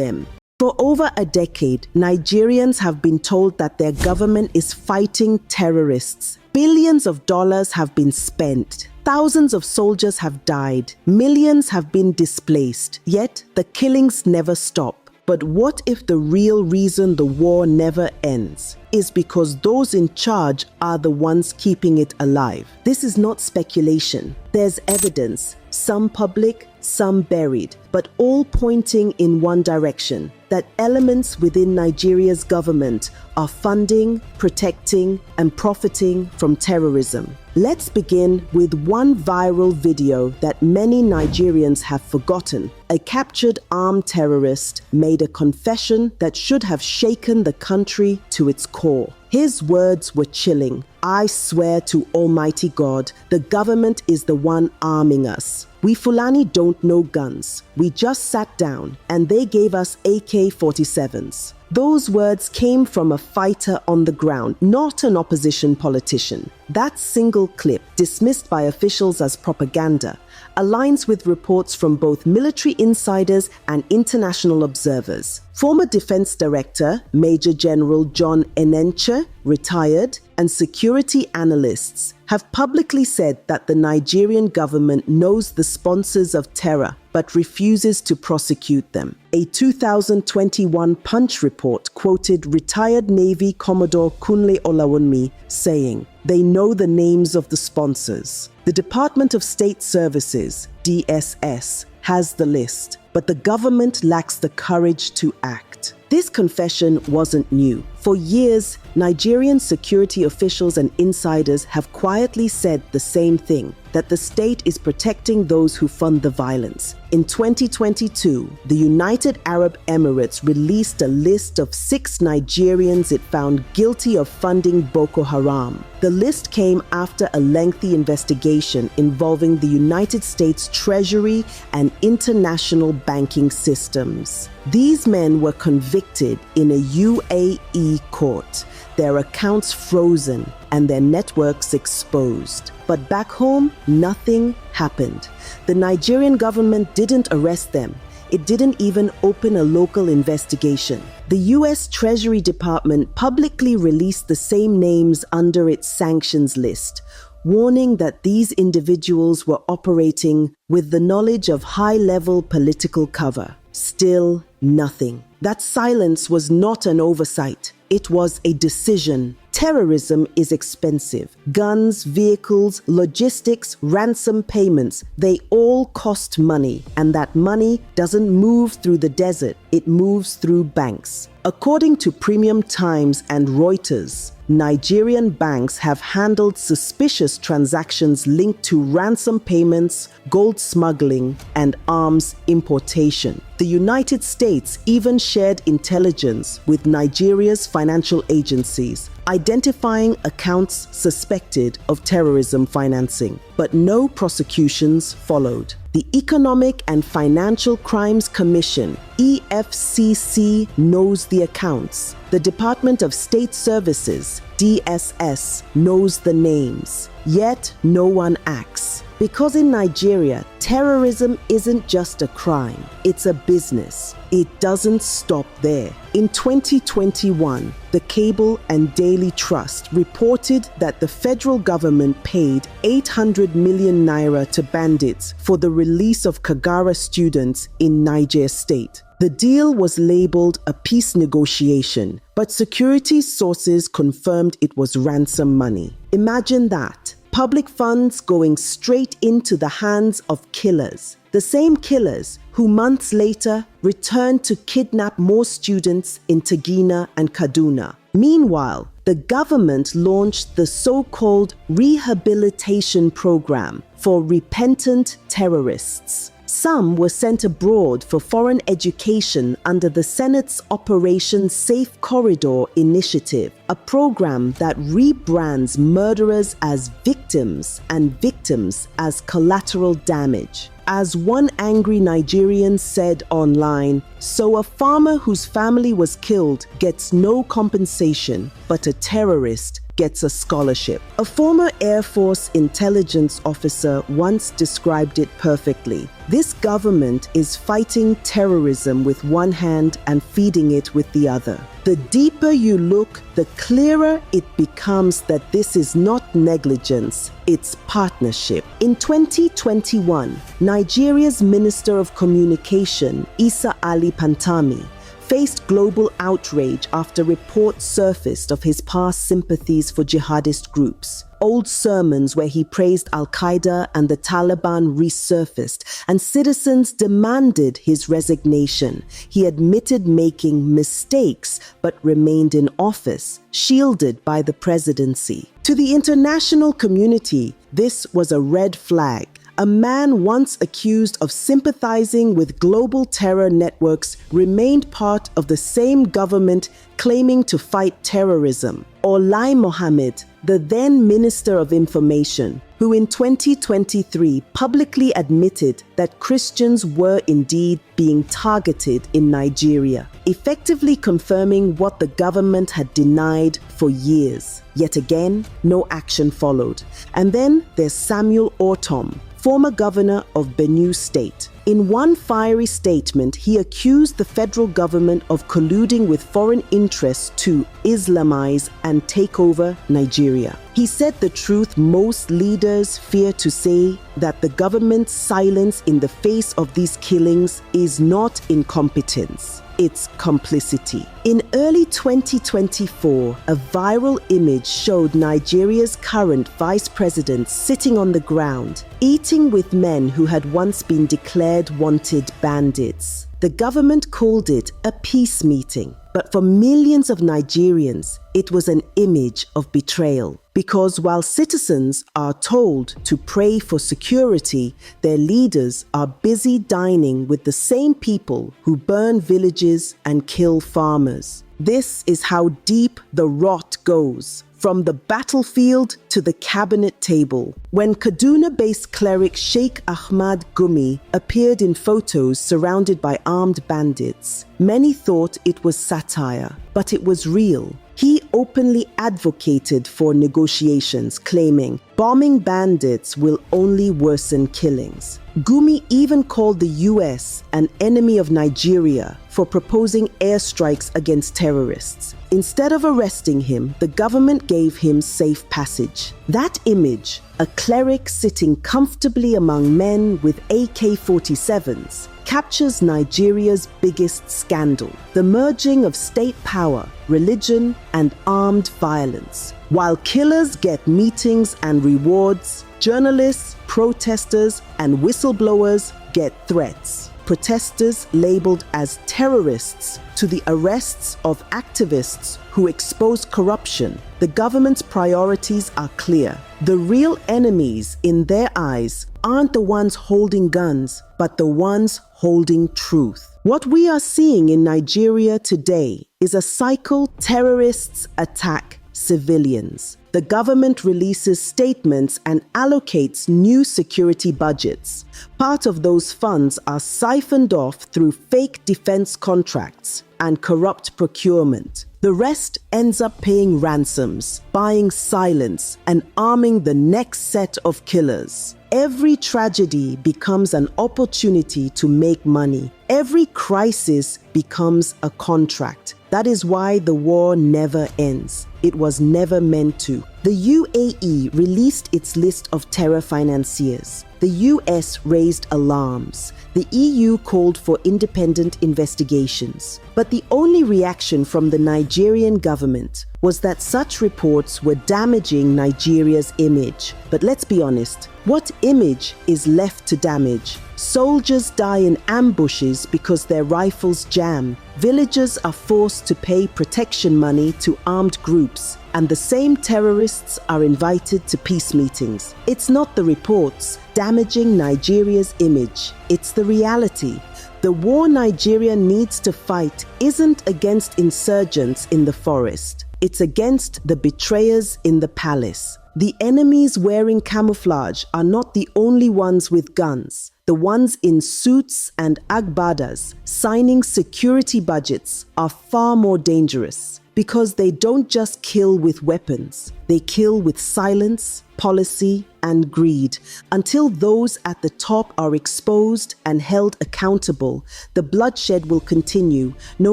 them. For over a decade, Nigerians have been told that their government is fighting terrorists. Billions of dollars have been spent. Thousands of soldiers have died. Millions have been displaced. Yet, the killings never stop. But what if the real reason the war never ends is because those in charge are the ones keeping it alive? This is not speculation. There's evidence, some public, some buried, but all pointing in one direction, that elements within Nigeria's government are funding, protecting, and profiting from terrorism. Let's begin with one viral video that many Nigerians have forgotten. A captured armed terrorist made a confession that should have shaken the country to its core. His words were chilling. "I swear to Almighty God, the government is the one arming us. We Fulani don't know guns. We just sat down and they gave us AK-47s. Those words came from a fighter on the ground, not an opposition politician. That single clip, dismissed by officials as propaganda, aligns with reports from both military insiders and international observers. Former Defense Director Major General John Enenche, retired, and security analysts have publicly said that the Nigerian government knows the sponsors of terror but refuses to prosecute them. A 2021 Punch report quoted retired Navy Commodore Kunle Olawunmi saying, "They know the names of the sponsors." The Department of State Services, DSS, has the list, but the government lacks the courage to act. This confession wasn't new. For years, Nigerian security officials and insiders have quietly said the same thing, that the state is protecting those who fund the violence. In 2022, the United Arab Emirates released a list of 6 Nigerians it found guilty of funding Boko Haram. The list came after a lengthy investigation involving the United States Treasury and international banking systems. These men were convicted in a UAE court, their accounts frozen, and their networks exposed. But back home, nothing happened. The Nigerian government didn't arrest them. It didn't even open a local investigation. The US Treasury Department publicly released the same names under its sanctions list, warning that these individuals were operating with the knowledge of high-level political cover. Still, nothing. That silence was not an oversight. It was a decision. Terrorism is expensive. Guns, vehicles, logistics, ransom payments, they all cost money. And that money doesn't move through the desert. It moves through banks. According to Premium Times and Reuters, Nigerian banks have handled suspicious transactions linked to ransom payments, gold smuggling, and arms importation. The United States even shared intelligence with Nigeria's financial agencies, identifying accounts suspected of terrorism financing. But no prosecutions followed. The Economic and Financial Crimes Commission, EFCC, knows the accounts. The Department of State Services, DSS, knows the names. Yet no one acts. Because in Nigeria, terrorism isn't just a crime, it's a business. It doesn't stop there. In 2021, the Cable and Daily Trust reported that the federal government paid 800 million naira to bandits for the release of Kagara students in Niger State. The deal was labeled a peace negotiation, but security sources confirmed it was ransom money. Imagine that. Public funds going straight into the hands of killers. The same killers who months later returned to kidnap more students in Tagina and Kaduna. Meanwhile, the government launched the so-called rehabilitation program for repentant terrorists. Some were sent abroad for foreign education under the Senate's Operation Safe Corridor initiative, a program that rebrands murderers as victims and victims as collateral damage. As one angry Nigerian said online, "So a farmer whose family was killed gets no compensation, but a terrorist gets a scholarship. A former Air Force intelligence officer once described it perfectly. This government is fighting terrorism with one hand and feeding it with the other. The deeper you look, the clearer it becomes that this is not negligence, it's partnership. In 2021, Nigeria's Minister of Communication, Isa Ali Pantami, faced global outrage after reports surfaced of his past sympathies for jihadist groups. Old sermons where he praised Al-Qaeda and the Taliban resurfaced, and citizens demanded his resignation. He admitted making mistakes, but remained in office, shielded by the presidency. To the international community, this was a red flag. A man once accused of sympathizing with global terror networks remained part of the same government claiming to fight terrorism. Olai Mohammed, the then Minister of Information, who in 2023 publicly admitted that Christians were indeed being targeted in Nigeria, effectively confirming what the government had denied for years. Yet again, no action followed. And then there's Samuel Ortom, former governor of Benue State. In one fiery statement, he accused the federal government of colluding with foreign interests to Islamize and take over Nigeria. He said the truth most leaders fear to say, that the government's silence in the face of these killings is not incompetence. It's complicity. In early 2024, a viral image showed Nigeria's current vice president sitting on the ground, eating with men who had once been declared wanted bandits. The government called it a peace meeting, but for millions of Nigerians, it was an image of betrayal. Because while citizens are told to pray for security, their leaders are busy dining with the same people who burn villages and kill farmers. This is how deep the rot goes, from the battlefield to the cabinet table. When Kaduna-based cleric Sheikh Ahmad Gumi appeared in photos surrounded by armed bandits, many thought it was satire, but it was real. He openly advocated for negotiations, claiming bombing bandits will only worsen killings. Gumi even called the US an enemy of Nigeria for proposing airstrikes against terrorists. Instead of arresting him, the government gave him safe passage. That image, a cleric sitting comfortably among men with AK-47s, captures Nigeria's biggest scandal: the merging of state power, religion, and armed violence. While killers get meetings and rewards, journalists, protesters, and whistleblowers get threats. Protesters labeled as terrorists to the arrests of activists who expose corruption. The government's priorities are clear. The real enemies in their eyes aren't the ones holding guns, but the ones holding truth. What we are seeing in Nigeria today is a cycle: terrorists attack civilians. The government releases statements and allocates new security budgets. Part of those funds are siphoned off through fake defense contracts and corrupt procurement. The rest ends up paying ransoms, buying silence, and arming the next set of killers. Every tragedy becomes an opportunity to make money. Every crisis becomes a contract. That is why the war never ends. It was never meant to. The UAE released its list of terror financiers. The US raised alarms. The EU called for independent investigations. But the only reaction from the Nigerian government was that such reports were damaging Nigeria's image. But let's be honest, what image is left to damage? Soldiers die in ambushes because their rifles jam. Villagers are forced to pay protection money to armed groups, and the same terrorists are invited to peace meetings. It's not the reports damaging Nigeria's image, it's the reality. The war Nigeria needs to fight isn't against insurgents in the forest. It's against the betrayers in the palace. The enemies wearing camouflage are not the only ones with guns. The ones in suits and agbadas signing security budgets are far more dangerous. Because they don't just kill with weapons, they kill with silence, policy, and greed. Until those at the top are exposed and held accountable, the bloodshed will continue, no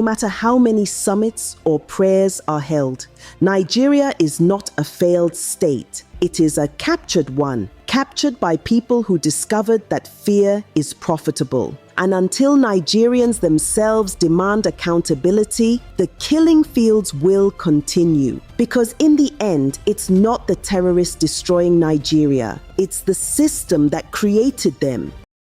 matter how many summits or prayers are held. Nigeria is not a failed state. It is a captured one, captured by people who discovered that fear is profitable. And until Nigerians themselves demand accountability, the killing fields will continue. Because in the end, it's not the terrorists destroying Nigeria. It's the system that created them.